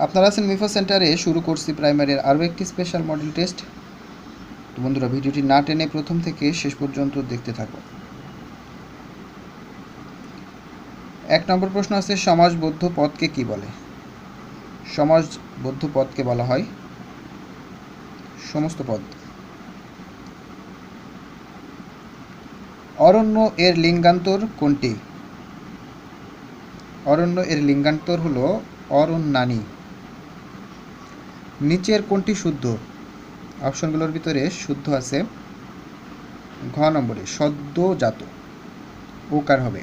আপনারা আছেন মিফো সেন্টারে, শুরু করছি প্রাইমারির আরও একটি স্পেশাল মডেল টেস্ট। তো বন্ধুরা, ভিডিওটি না টেনে প্রথম থেকে শেষ পর্যন্ত দেখতে থাকো। 1 নম্বর প্রশ্ন আছে, সমাসবদ্ধ পদকে কি বলে? সমাসবদ্ধ পদকে বলা হয় সমস্ত পদ। অরণ্য এর লিঙ্গান্তর কোনটি? অরণ্য এর লিঙ্গান্তর হলো অরণ্যানী। নিচের কোনটি শুদ্ধ? অপশনগুলোর ভিতরে শুদ্ধ আছে ঘ নম্বরে সদ্যজাত, ওকার হবে।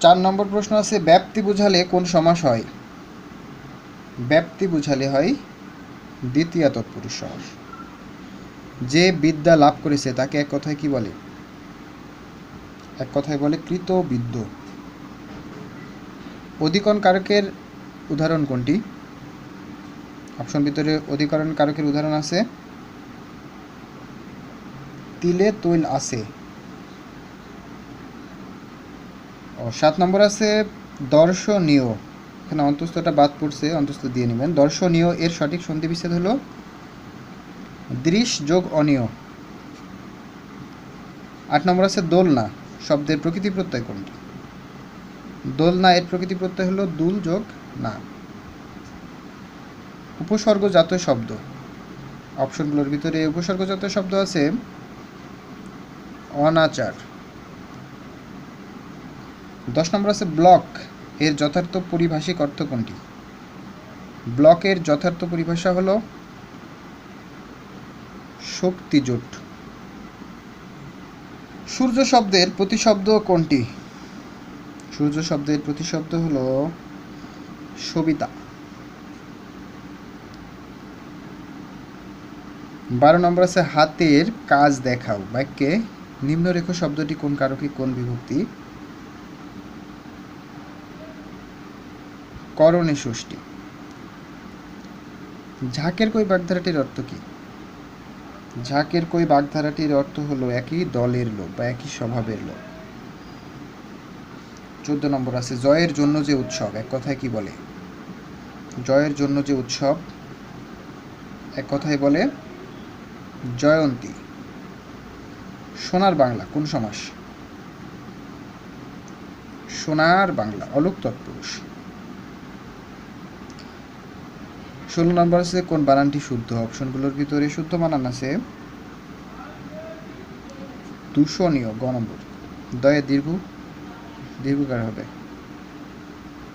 4 নম্বর প্রশ্ন আছে, ব্যাপ্তি বুঝালে কোন সমাস হয়? ব্যাপ্তি বুঝালে হয় দ্বিতীয়া তৎপুরুষ সমাস। যে বিদ্যা লাভ করেছে তাকে এক কথায় কি বলে? এক কথায় বলে কৃতবিদ্য। অধিকরণ কারকের উদাহরণ কোনটি? অপশন ভিতরে অধিকরণ কারকের উদাহরণ আছে তিলে তৈল আছে। 7 নম্বর আছে দর্শনীয়, এখানে অন্তস্থটা বাদ পড়ছে, অন্তস্থ দিয়ে নেবেন। দর্শনীয় এর সঠিক সন্ধি বিচ্ছেদ হলো দৃশ যোগ অনীয়। 8 নম্বর আছে দোলনা শব্দের প্রকৃতি প্রত্যয় কোনটি? দোলনা এর প্রকৃতি প্রত্যয় হলো দুল যোগ না। উপসর্গজাত শব্দ, অপশনগুলোর ভিতরে উপসর্গজাত শব্দ আছে অনাচার। 10 নম্বর আছে ব্লক এর যথার্থ পরিভাষিক অর্থ কোনটি? ব্লকের যথার্থ পরিভাষা হলো শক্তিজোট। সূর্য শব্দের প্রতিশব্দ কোনটি? সূর্য শব্দের প্রতিশব্দ হলো সবিতা। 12 নম্বর আছে হাতের কাজ দেখাও বাক্যে নিম্নরেখ শব্দটি কোন কারকে কোন বিভক্তি? করণে ষষ্ঠী। ঝাঁকের কই বাগধারাটির অর্থ কি? ঝাঁকের কই বাগধারাটির অর্থ হলো একই দলের লোক বা একই স্বভাবের লোক। 14 নম্বর আছে জয়ের জন্য যে উৎসব এক কথায় কি বলে? জয়ের জন্য যে উৎসব এক কথায় বলে জয়ন্তী। সোনার বাংলা কোন সমাস? সোনার বাংলা অলুক তৎপুরুষ। 16 নম্বর আছে কোন বানানটি শুদ্ধ? অপশনগুলোর ভিতরে শুদ্ধ বানান আছে দূষণীয়, গ নম্বর। দয়ে দীর্ঘকার হবে।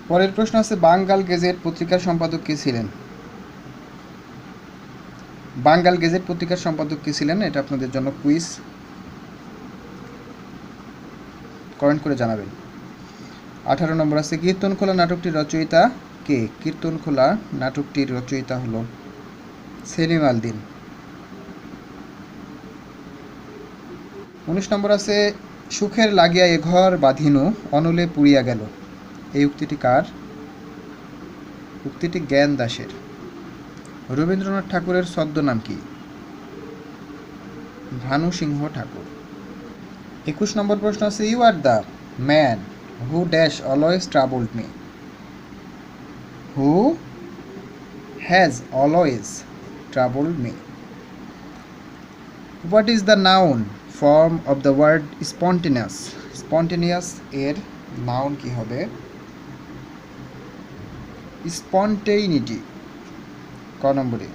পরের প্রশ্ন আছে বাঙ্গাল গেজেট পত্রিকার সম্পাদক কে ছিলেন? বাঙ্গাল গেজেট পত্রিকার সম্পাদক কে ছিলেন? এটা আপনাদের জন্য কুইজ, কমেন্ট করে জানাবেন। 18 নম্বর আছে কীর্তনখোলা নাটকটির রচয়িতা কে? কীর্তনখোলা নাটকটির রচয়িতা হলো সেলিম আল দীন। 19 নম্বর আছে সুখের লাগিয়া এ ঘর বাঁধিনু অনলে পুড়িয়া গেল, এই উক্তিটি কার? উক্তিটি জ্ঞান দাসের। রবীন্দ্রনাথ ঠাকুরের ছদ্মনাম কি? ভানু সিংহ ঠাকুর। 21 নম্বর প্রশ্ন আছে you are the man who dash always troubled me, who has always troubled me. What is the noun form of the word spontaneous? Spontaneous এর নাউন কি হবে? স্পন্টেইনিটি, ক নম্বরে।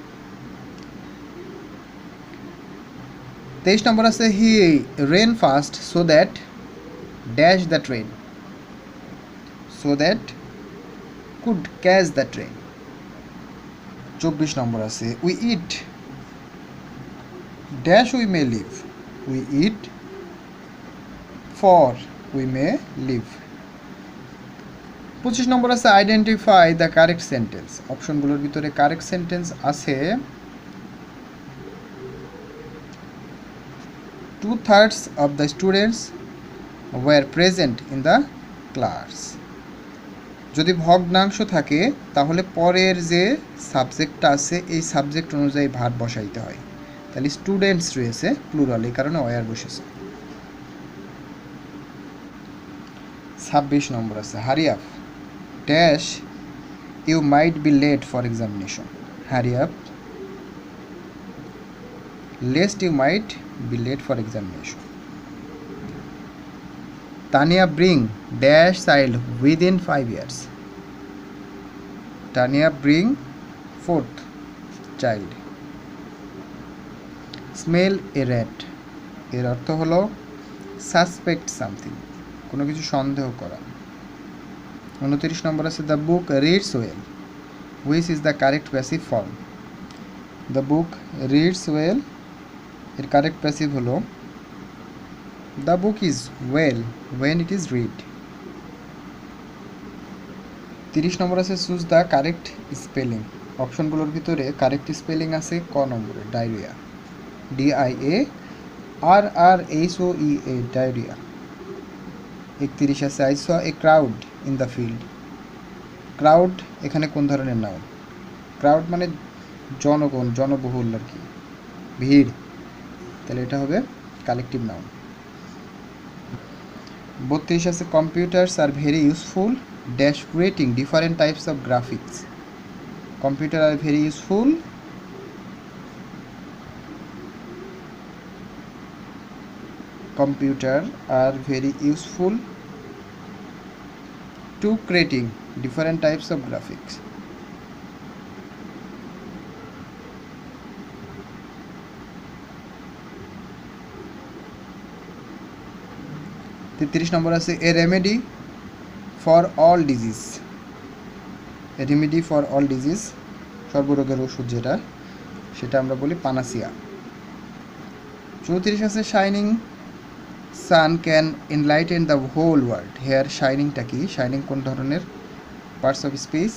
23 নম্বর আছে he ran fast so that dash the train, so that could catch the train. 24 নম্বর আছে we eat dash we may live, we eat for we may live. 25 নম্বর আছে আইডেন্টিফাই দ্য কারেক্ট সেন্টেন্স। অপশনগুলোর ভিতরে কারেক্ট সেন্টেন্স আছে 2/3 of the students were present in the class। যদি ভগ্নাংশ থাকে তাহলে পরের যে সাবজেক্টটা আছে এই সাবজেক্ট অনুযায়ী ভার্ব বসাইতে হয়। তাহলে স্টুডেন্টস রয়েছে প্লুরাল, এই কারণে ওয়ার বসেছে। 26 নম্বর আছে hurry up dash you might be late for examination, hurry up lest you might be late for examination. Tania bring dash child within 5 years, Tania bring 4th child. Smell a rat, এর অর্থ হলো suspect something, কোনো কিছু সন্দেহ করা। 29 number আছে the book reads well, which is the correct passive form. The book reads well এর correct passive হলো the book is well when it is read. 30 number আছে চুজ দ্য কারেক্ট স্পেলিং। অপশনগুলোর ভিতরে কারেক্ট স্পেলিং আছে ক নম্বরে diarrhoea, DIARRHOEA diarrhoea. 31 আছে I saw a crowd in the field. Crowd এখানে কোন ধরনের নাউন? ক্রাউড মানে জনগণ, জনবহুল আর কি, ভিড়, তাহলে এটা হবে কালেকটিভ নাউন। 32 আছে computers are very useful dash creating different types of graphics. Computer are very useful computer are very useful to creating different types of graphics. তেত্রিশ নম্বর আছে a remedy for all disease. A remedy for all disease সর্বরোগের ওষুধ যেটা, সেটা আমরা বলি panacea. 34 আছে shining sun can enlighten the whole world. Here শাইনিংটা কি? শাইনিং কোন ধরনের পার্টস অফ স্পিচ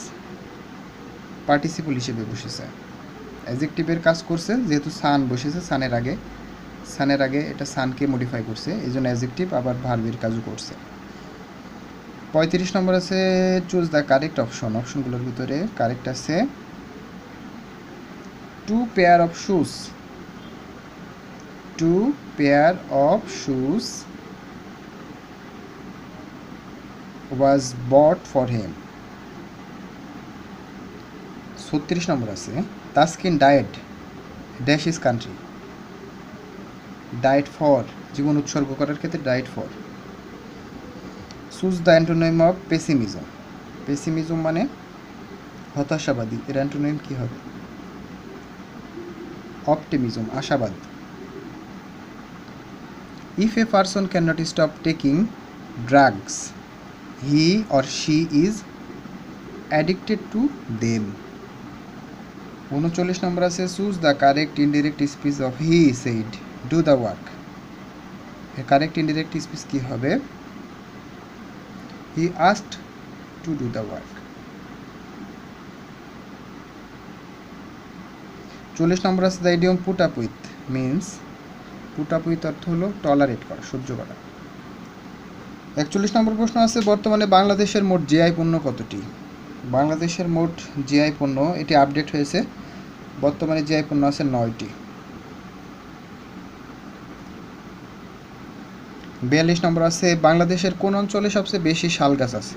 পার্টিসিপল হিসেবে বসেছে, অ্যাডজেক্টিভের কাজ করছে, যেহেতু সান বসেছে সানের আগে এটা সানকে মডিফাই করছে, এই জন্য অ্যাডজেক্টিভ আবার ভার্বের কাজও করছে। 35 নম্বর আছে চুজ দ্য কারেক্ট অপশন। অপশনগুলোর ভিতরে কারেক্ট আছে 2 pair of shoes. 2 pair of shoes was bought for him. 36 number আছে Taskin died dash his country. Died for জীবন উৎসর্গ করার ক্ষেত্রে died for. Choose the antonym of pessimism. Pessimism মানে হতাশাবাদী, এর অ্যান্টোনিম কি হবে? অপটিমিজম আশাবাদ। If a person cannot stop taking drugs, he or she is addicted to them. 39 নম্বর আছে choose the correct indirect speech of he said do the work. এর correct indirect speech কি হবে? He asked to do the work. 40 নম্বর আছে the idiom put up with means put up with অর্থ হলো tolerate করা, সহ্য করা। 41 নম্বর প্রশ্ন আছে বর্তমানে বাংলাদেশের মোট জিআই পণ্য কতটি? বাংলাদেশের মোট জিআই পণ্য এটি আপডেট হয়েছে, বর্তমানে জিআই পণ্য আছে 9টি। 42 নম্বর আছে বাংলাদেশের কোন অঞ্চলে সবচেয়ে বেশি শাল গাছ আছে?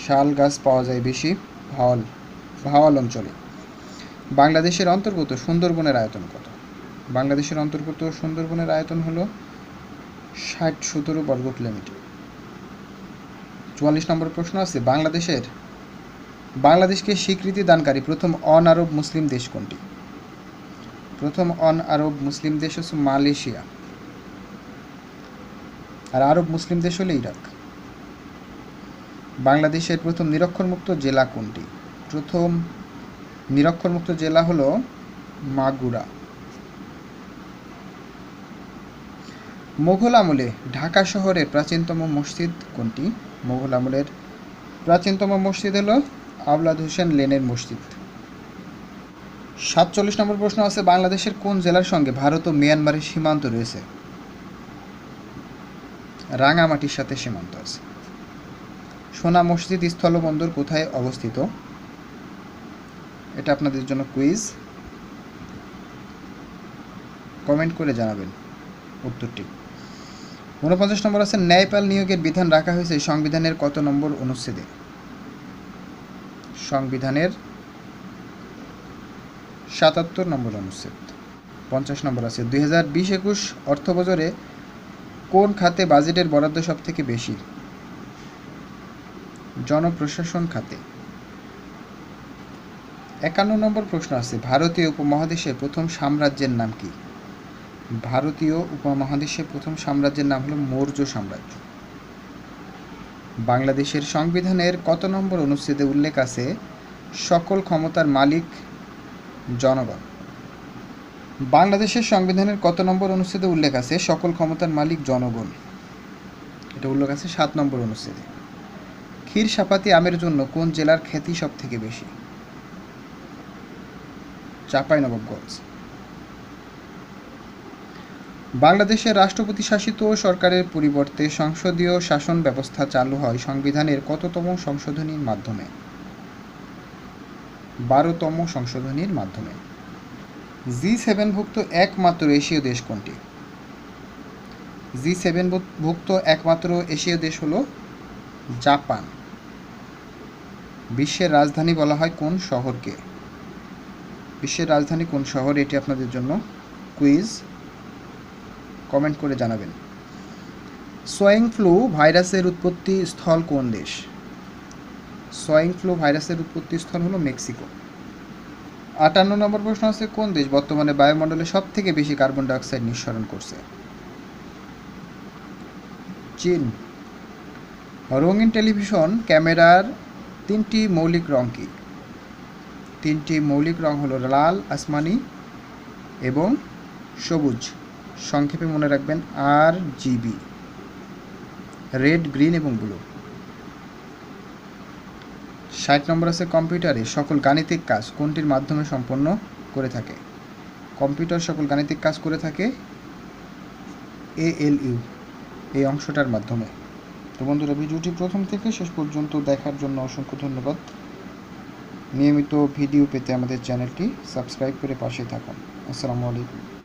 শাল গাছ পাওয়া যায় বেশি ভাওয়াল অঞ্চলে। বাংলাদেশের অন্তর্গত সুন্দরবনের আয়তন কত? বাংলাদেশের অন্তর্গত সুন্দরবনের আয়তন হলো 60-17 বর্গ কিলোমিটার। 44 নম্বর প্রশ্ন আছে বাংলাদেশকে স্বীকৃতি দানকারী প্রথম অন আরব মুসলিম দেশ কোনটি? প্রথম অন আরব মুসলিম দেশ হচ্ছে মালয়েশিয়া, আর আরব মুসলিম দেশ হলো ইরাক। বাংলাদেশের প্রথম নিরক্ষরমুক্ত জেলা কোনটি? প্রথম নিরক্ষরমুক্ত জেলা হলো মাগুরা। মোগল আমলে ঢাকা শহরের প্রাচীনতম মসজিদ কোনটি? মোগল আমলের প্রাচীনতম মসজিদ হলো আওলাদ হোসেন লেনের মসজিদ। 47 নম্বর প্রশ্ন আছে বাংলাদেশের কোন জেলার সঙ্গে ভারত ও মিয়ানমারের সীমান্ত রয়েছে? রাঙামাটির সাথে সীমান্ত আছে। সোনা মসজিদ স্থলবন্দর কোথায় অবস্থিত? এটা আপনাদের জন্য কুইজ, কমেন্ট করে জানাবেন উত্তরটি। 49 নম্বর আছে ন্যায়পাল নিয়োগের বিধান রাখা হয়েছে সংবিধানের কত নম্বর অনুচ্ছেদে? সংবিধানের ৭৭ নম্বর অনুচ্ছেদ। 50 নম্বর আছে 2020-21 অর্থবছরে কোন খাতে বাজেটের বরাদ্দ সবথেকে বেশি? জনপ্রশাসন খাতে। 51 নম্বর প্রশ্ন আছে ভারতীয় উপমহাদেশের প্রথম সাম্রাজ্যের নাম কি? ভারতীয় উপমহাদেশের প্রথম সাম্রাজ্যের নাম হলো মৌর্য সাম্রাজ্য। বাংলাদেশের সংবিধানের কত নম্বর অনুচ্ছেদে উল্লেখ আছে সকল ক্ষমতার মালিক জনগণ? বাংলাদেশের সংবিধানের কত নম্বর অনুচ্ছেদে উল্লেখ আছে সকল ক্ষমতার মালিক জনগণ? এটা উল্লেখ আছে 7 নম্বর অনুচ্ছেদে। ক্ষীরসাপাতি আমের জন্য কোন জেলার খ্যাতি সব থেকে বেশি? চাঁপাইনবাবগঞ্জ। বাংলাদেশের রাষ্ট্রপতি শাসিত সরকারের পরিবর্তে সংসদীয় শাসন ব্যবস্থা চালু হয় সংবিধানের কততম সংশোধনীর মাধ্যমে? 12তম সংশোধনীর মাধ্যমে। G7 ভুক্ত একমাত্র এশীয় দেশ কোনটি? G7 ভুক্ত একমাত্র এশীয় দেশ হলো জাপান। বিশ্বের রাজধানী বলা হয় কোন শহরকে? বিশ্বের রাজধানী কোন শহর? এটি আপনাদের জন্য কুইজ, কমেন্ট করে জানাবেন। সোয়াইন ফ্লু ভাইরাসের উৎপত্তি স্থল কোন দেশ? সোয়াইন ফ্লু ভাইরাসের উৎপত্তি স্থল হলো মেক্সিকো। 58 নম্বর প্রশ্ন আছে কোন দেশ বর্তমানে বায়ুমণ্ডলে সবথেকে বেশি কার্বন ডাইঅক্সাইড নিঃসরণ করছে? চীন। রঙিন টেলিভিশন ক্যামেরার 3টি মৌলিক রং কি? 3টি মৌলিক রং হলো লাল, আসমানি এবং সবুজ। সংক্ষেপে মনে রাখবেন RGB, রেড, গ্রিন এবং ব্লু। 60 নম্বর আছে কম্পিউটারে সকল গাণিতিক কাজ কোনটির মাধ্যমে সম্পন্ন করে থাকে? কম্পিউটার সকল গাণিতিক কাজ করে থাকে ALU এই অংশটার মাধ্যমে। তো বন্ধুরা ভিডিওটি প্রথম থেকে শেষ পর্যন্ত দেখার জন্য অসংখ্য ধন্যবাদ। নিয়মিত ভিডিও পেতে আমাদের চ্যানেলটি সাবস্ক্রাইব করে পাশে থাকুন। আসসালামু আলাইকুম।